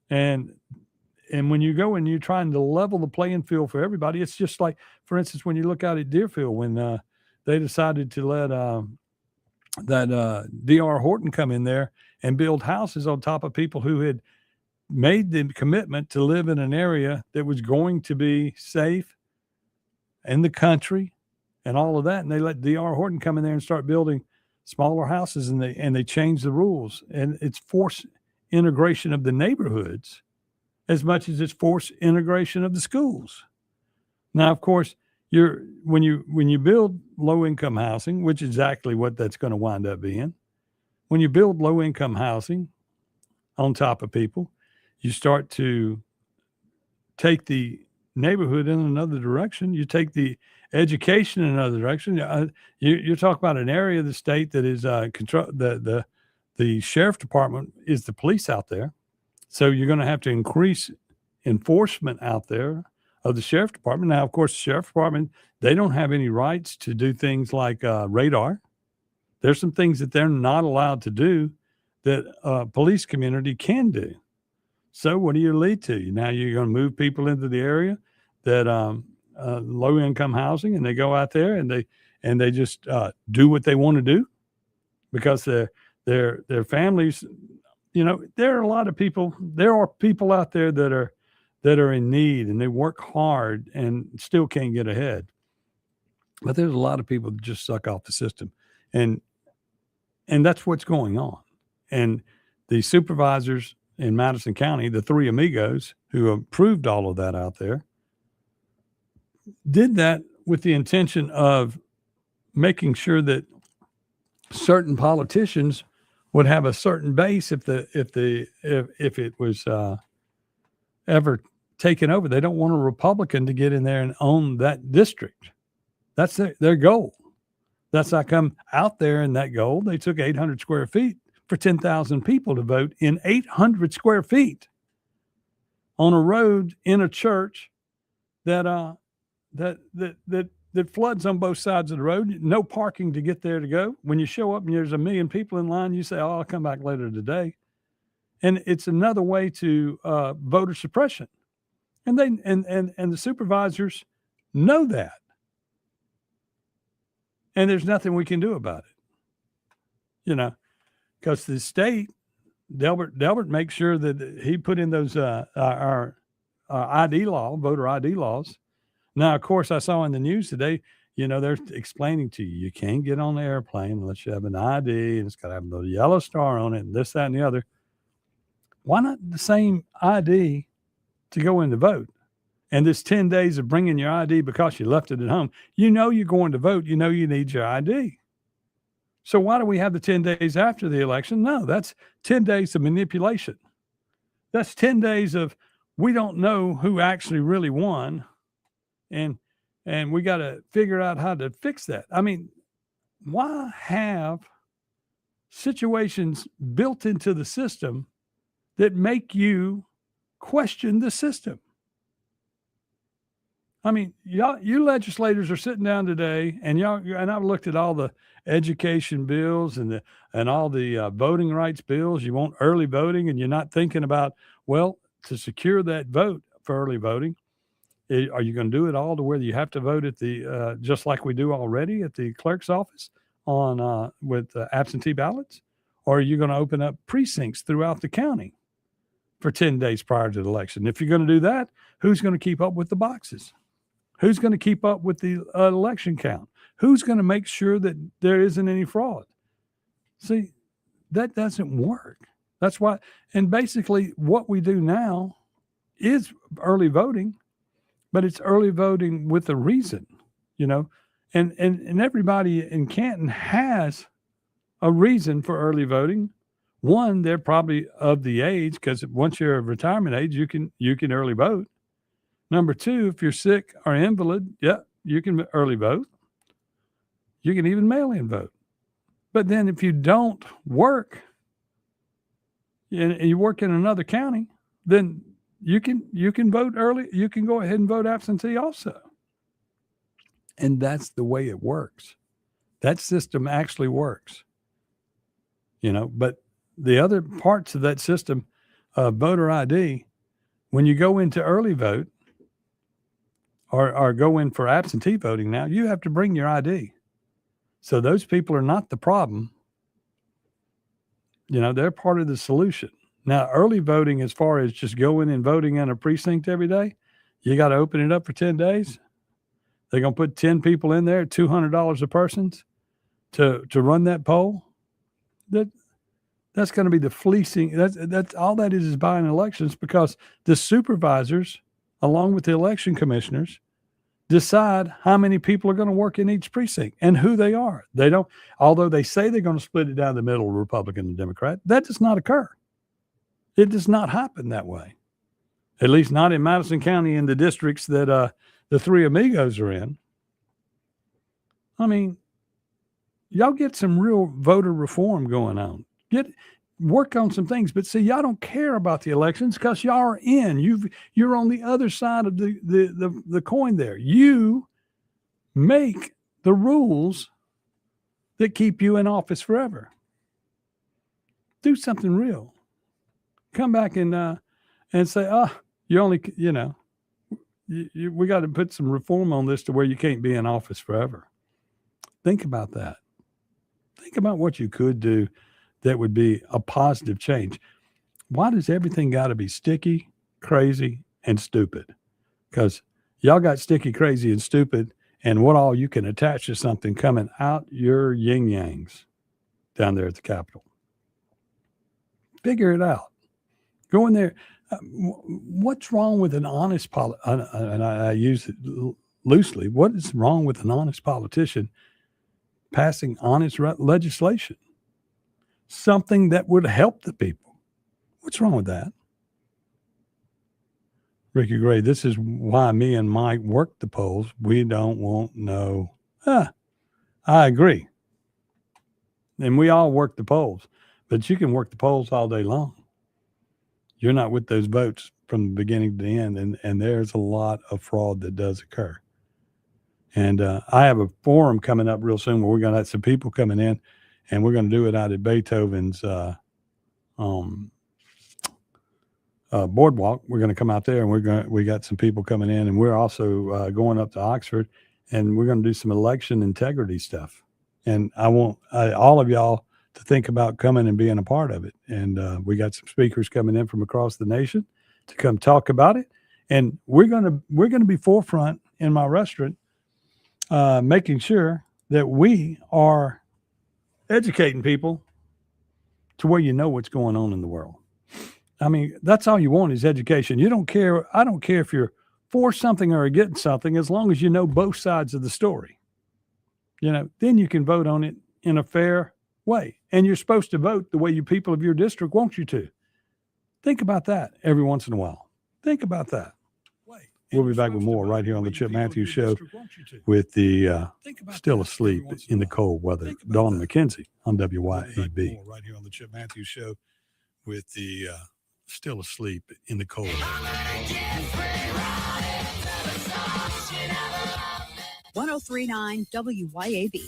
And when you go and you're trying to level the playing field for everybody, it's just like, for instance, when you look out at Deerfield, when they decided to let D.R. Horton come in there and build houses on top of people who had made the commitment to live in an area that was going to be safe in the country and all of that. And they let D.R. Horton come in there and start building smaller houses, and they changed the rules. And it's forced integration of the neighborhoods as much as it's forced integration of the schools. Now, of course, when you build low-income housing, which is exactly what that's going to wind up being, when you build low-income housing on top of people, you start to take the neighborhood in another direction. You take the education in another direction. You're talking about an area of the state that is control. The sheriff department is the police out there, so you're going to have to increase enforcement out there of the sheriff department. Now, of course, the sheriff department, they don't have any rights to do things like radar. There's some things that they're not allowed to do that police community can do. So what do you lead to? Now you're going to move people into the area that low income housing, and they go out there and they just do what they want to do because their families, there are a lot of people. There are people out there that are in need, and they work hard and still can't get ahead. But there's a lot of people that just suck off the system, and that's what's going on. And the supervisors in Madison County, the three amigos who approved all of that out there, did that with the intention of making sure that certain politicians would have a certain base if it was ever taken over. They don't want a Republican to get in there and own that district. That's their goal. That's how come out there in that goal, they took 800 square feet for 10,000 people to vote in 800 square feet on a road in a church that floods on both sides of the road. No parking to get there to go. When you show up and there's 1 million people in line, you say, "Oh, I'll come back later today." And it's another way to voter suppression. And the supervisors know that. And there's nothing we can do about it. Because the state, Delbert makes sure that he put in those our ID law, voter ID laws. Now, of course, I saw in the news today, they're explaining to you can't get on the airplane unless you have an ID, and it's got to have a little yellow star on it, and this, that, and the other. Why not the same ID to go in to vote? and this 10 days of bringing your ID because you left it at home, you know you're going to vote. You know you need your ID. So why do we have the 10 days after the election? No, that's 10 days of manipulation. That's 10 days of we don't know who actually really won, and we got to figure out how to fix that. I mean, why have situations built into the system that make you question the system? I mean, you legislators are sitting down today, and I've looked at all the education bills and all the voting rights bills. You want early voting, and you're not thinking about, well, to secure that vote for early voting, are you going to do it all to where you have to vote at the just like we do already at the clerk's office on with absentee ballots, or are you going to open up precincts throughout the county for 10 days prior to the election? If you're going to do that, who's going to keep up with the boxes? Who's going to keep up with the election count? Who's going to make sure that there isn't any fraud? See, that doesn't work. That's why, and basically what we do now is early voting, but it's early voting with a reason, you know, and everybody in Canton has a reason for early voting. One, they're probably of the age, because once you're of retirement age, you can early vote. Number two, if you're sick or invalid, yeah, you can early vote. You can even mail-in vote. But then if you don't work and you work in another county, then you can vote early. You can go ahead and vote absentee also. And that's the way it works. That system actually works. You know, but the other parts of that system, voter ID, when you go into early vote, or go in for absentee voting now, you have to bring your ID. So those people are not the problem. You know, they're part of the solution. Now, early voting, as far as just going and voting in a precinct every day, you got to open it up for 10 days. They're going to put 10 people in there, $200 a person to run that poll. That's going to be the fleecing. That's all that is buying elections, because the supervisors, along with the election commissioners, decide how many people are going to work in each precinct and who they are. They don't, although they say they're going to split it down the middle, Republican and Democrat, that does not occur. It does not happen that way. At least not in Madison County in the districts that the Three Amigos are in. I mean, y'all get some real voter reform going on. Work on some things, but see, y'all don't care about the elections because y'all are in. You're on the other side of the coin there. You make the rules that keep you in office forever. Do something real. Come back and say, you only, you know, we got to put some reform on this to where you can't be in office forever. Think about that. Think about what you could do that would be a positive change. Why does everything got to be sticky, crazy, and stupid? Because y'all got sticky, crazy, and stupid, and what all you can attach to something coming out your yin-yangs down there at the Capitol. Figure it out. Go in there. What's wrong with an honest and I use it loosely. What is wrong with an honest politician passing honest legislation? Something that would help the people. What's wrong with that? Ricky Gray, this is why me and Mike work the polls. We don't want no. I agree. And we all work the polls, but you can work the polls all day long. You're not with those votes from the beginning to the end, and there's a lot of fraud that does occur. And I have a forum coming up real soon where we're going to have some people coming in, and we're going to do it out at Beethoven's boardwalk. We're going to come out there, and we got some people coming in, and we're also going up to Oxford, and we're going to do some election integrity stuff. And I want all of y'all to think about coming and being a part of it. And we got some speakers coming in from across the nation to come talk about it. And we're going to be forefront in my restaurant, making sure that we are educating people to where you know what's going on in the world. I mean, that's all you want is education. You don't care. I don't care if you're for something or against something, as long as you know both sides of the story. Then you can vote on it in a fair way. And you're supposed to vote the way you people of your district want you to. Think about that every once in a while. Think about that. We'll be back with more right here on the Chip Mathews Show with the still asleep in the cold weather, Dawn McKenzie on WYAB. Right here on the Chip Mathews Show with the still asleep in the cold. 1039 WYAB.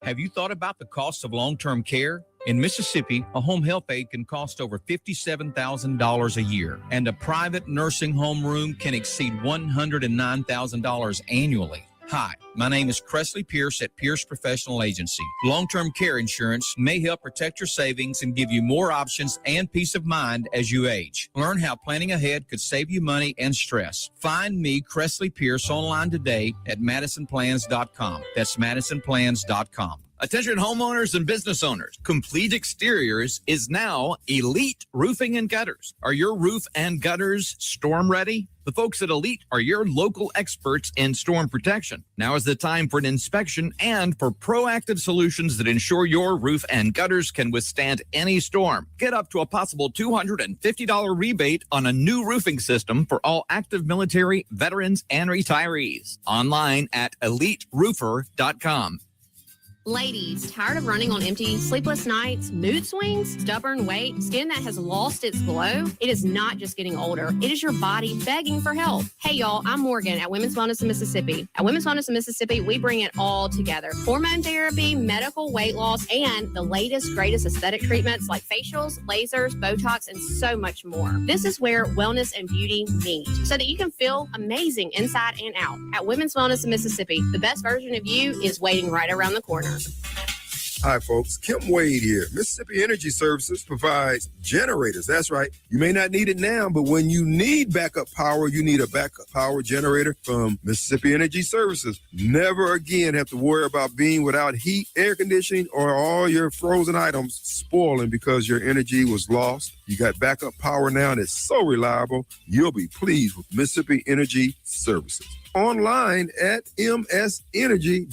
Have you thought about the cost of long-term care? In Mississippi, a home health aide can cost over $57,000 a year, and a private nursing home room can exceed $109,000 annually. Hi, my name is Cressley Pierce at Pierce Professional Agency. Long-term care insurance may help protect your savings and give you more options and peace of mind as you age. Learn how planning ahead could save you money and stress. Find me, Cressley Pierce, online today at MadisonPlans.com. That's MadisonPlans.com. Attention homeowners and business owners. Complete Exteriors is now Elite Roofing and Gutters. Are your roof and gutters storm ready? The folks at Elite are your local experts in storm protection. Now is the time for an inspection and for proactive solutions that ensure your roof and gutters can withstand any storm. Get up to a possible $250 rebate on a new roofing system for all active military, veterans, and retirees. Online at EliteRoofer.com. Ladies, tired of running on empty, sleepless nights, mood swings, stubborn weight, skin that has lost its glow? It is not just getting older. It is your body begging for help. Hey, y'all, I'm Morgan at Women's Wellness in Mississippi. At Women's Wellness in Mississippi, we bring it all together. Hormone therapy, medical weight loss, and the latest, greatest aesthetic treatments like facials, lasers, Botox, and so much more. This is where wellness and beauty meet so that you can feel amazing inside and out. At Women's Wellness in Mississippi, the best version of you is waiting right around the corner. Hi, folks. Kim Wade here. Mississippi Energy Services provides generators. That's right. You may not need it now, but when you need backup power, you need a backup power generator from Mississippi Energy Services. Never again have to worry about being without heat, air conditioning, or all your frozen items spoiling because your energy was lost. You got backup power now, and it's so reliable. You'll be pleased with Mississippi Energy Services. Online at msenergy.us.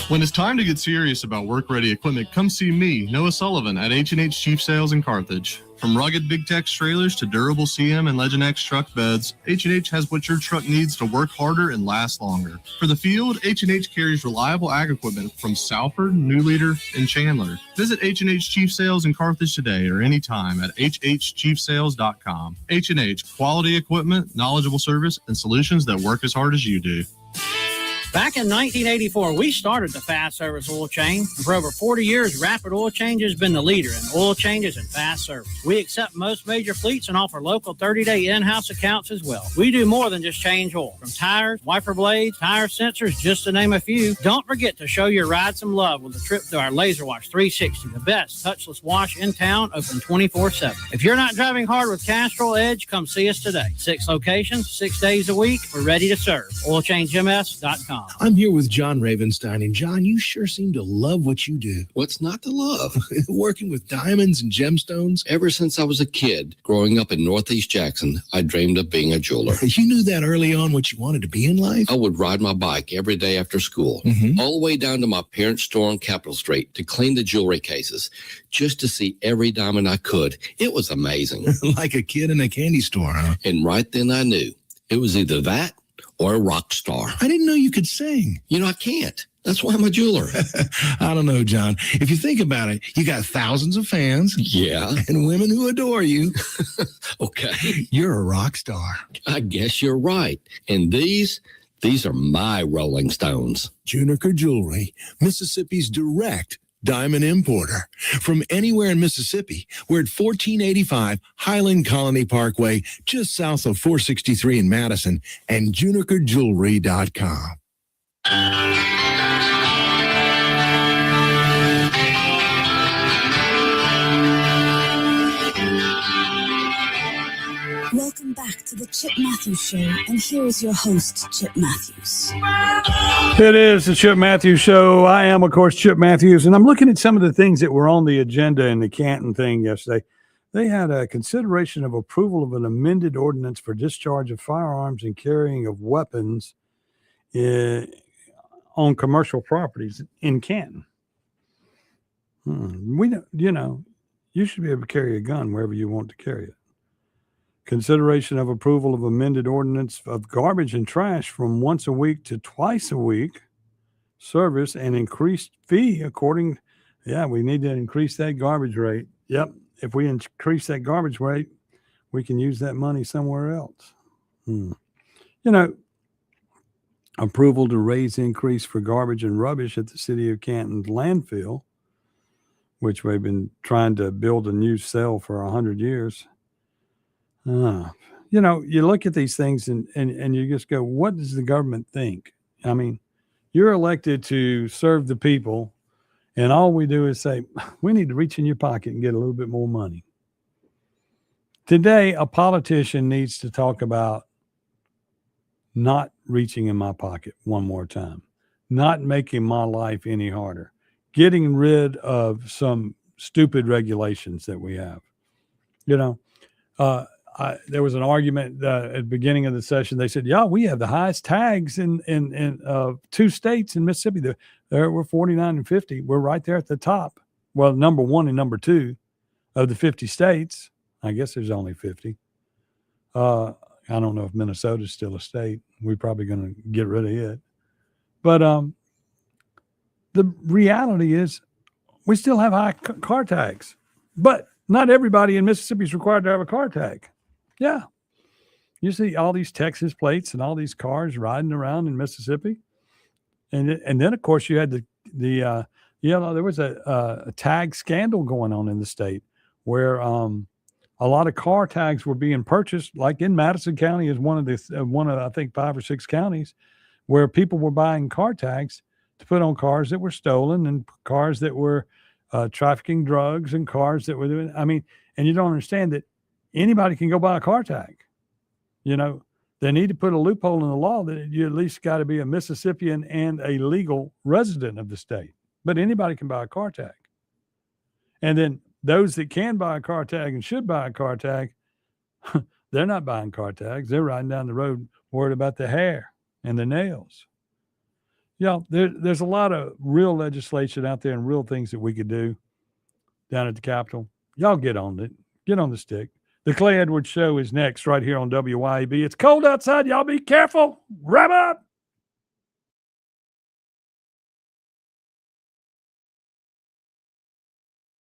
When it's time to get serious about work-ready equipment, come see me, Noah Sullivan, at H&H Chief Sales in Carthage. From rugged Big Tex trailers to durable CM and Legend X truck beds, H&H has what your truck needs to work harder and last longer. For the field, H&H carries reliable ag equipment from Salford, New Leader, and Chandler. Visit H&H Chief Sales in Carthage today or anytime at hhchiefsales.com. H&H, quality equipment, knowledgeable service, and solutions that work as hard as you do. Back in 1984, we started the fast service oil change. And for over 40 years, Rapid Oil Change has been the leader in oil changes and fast service. We accept most major fleets and offer local 30-day in-house accounts as well. We do more than just change oil. From tires, wiper blades, tire sensors, just to name a few. Don't forget to show your ride some love with a trip to our Laser Wash 360, the best touchless wash in town, open 24/7. If you're not driving hard with Castrol Edge, come see us today. 6 locations, 6 days a week. We're ready to serve. OilChangeMS.com. I'm here with John Ravenstein, and John, you sure seem to love what you do. What's not to love? Working with diamonds and gemstones. Ever since I was a kid, growing up in Northeast Jackson, I dreamed of being a jeweler. You knew that early on what you wanted to be in life? I would ride my bike every day after school, all the way down to my parents' store on Capitol Street to clean the jewelry cases, just to see every diamond I could. It was amazing. Like a kid in a candy store, huh? And right then I knew it was either that or a rock star. I didn't know you could sing. You know, I can't. That's why I'm a jeweler. I don't know, John. If you think about it, you got thousands of fans. Yeah. And women who adore you. Okay. You're a rock star. I guess you're right. And these are my Rolling Stones. Juniker Jewelry, Mississippi's direct diamond importer. From anywhere in Mississippi, we're at 1485 Highland Colony Parkway, just south of 463 in Madison, and junikerjewelry.com. Welcome back to the Chip Mathews Show, and here is your host, Chip Mathews. It is the Chip Mathews Show. I am, of course, Chip Mathews, and I'm looking at some of the things that were on the agenda in the Canton thing yesterday. They had a consideration of approval of an amended ordinance for discharge of firearms and carrying of weapons on commercial properties in Canton. We don't, you should be able to carry a gun wherever you want to carry it. Consideration of approval of amended ordinance of garbage and trash from once a week to twice a week service and increased fee according. Yeah, we need to increase that garbage rate. Yep. If we increase that garbage rate, we can use that money somewhere else. Approval to raise increase for garbage and rubbish at the City of Canton's landfill, which we've been trying to build a new cell for 100 years. You look at these things and you just go, what does the government think? I mean, you're elected to serve the people, and all we do is say, we need to reach in your pocket and get a little bit more money. Today, a politician needs to talk about not reaching in my pocket one more time, not making my life any harder, getting rid of some stupid regulations that we have. There was an argument at the beginning of the session. They said, yeah, we have the highest tags in 2 states in Mississippi. There were 49 and 50. We're right there at the top. Well, number 1 and number 2 of the 50 states. I guess there's only 50. I don't know if Minnesota's still a state. We're probably going to get rid of it. But the reality is we still have high car tags. But not everybody in Mississippi is required to have a car tag. Yeah. You see all these Texas plates and all these cars riding around in Mississippi. And then, of course, you had there was a tag scandal going on in the state where a lot of car tags were being purchased, like in Madison County is one of I think 5 or 6 counties where people were buying car tags to put on cars that were stolen and cars that were trafficking drugs and cars that were doing, and you don't understand that anybody can go buy a car tag. They need to put a loophole in the law that you at least got to be a Mississippian and a legal resident of the state. But anybody can buy a car tag. And then those that can buy a car tag and should buy a car tag, they're not buying car tags. They're riding down the road worried about the hair and the nails. There's a lot of real legislation out there and real things that we could do down at the Capitol. Y'all get on it. Get on the stick. The Clay Edwards Show is next right here on WYAB. It's cold outside. Y'all be careful. Wrap up.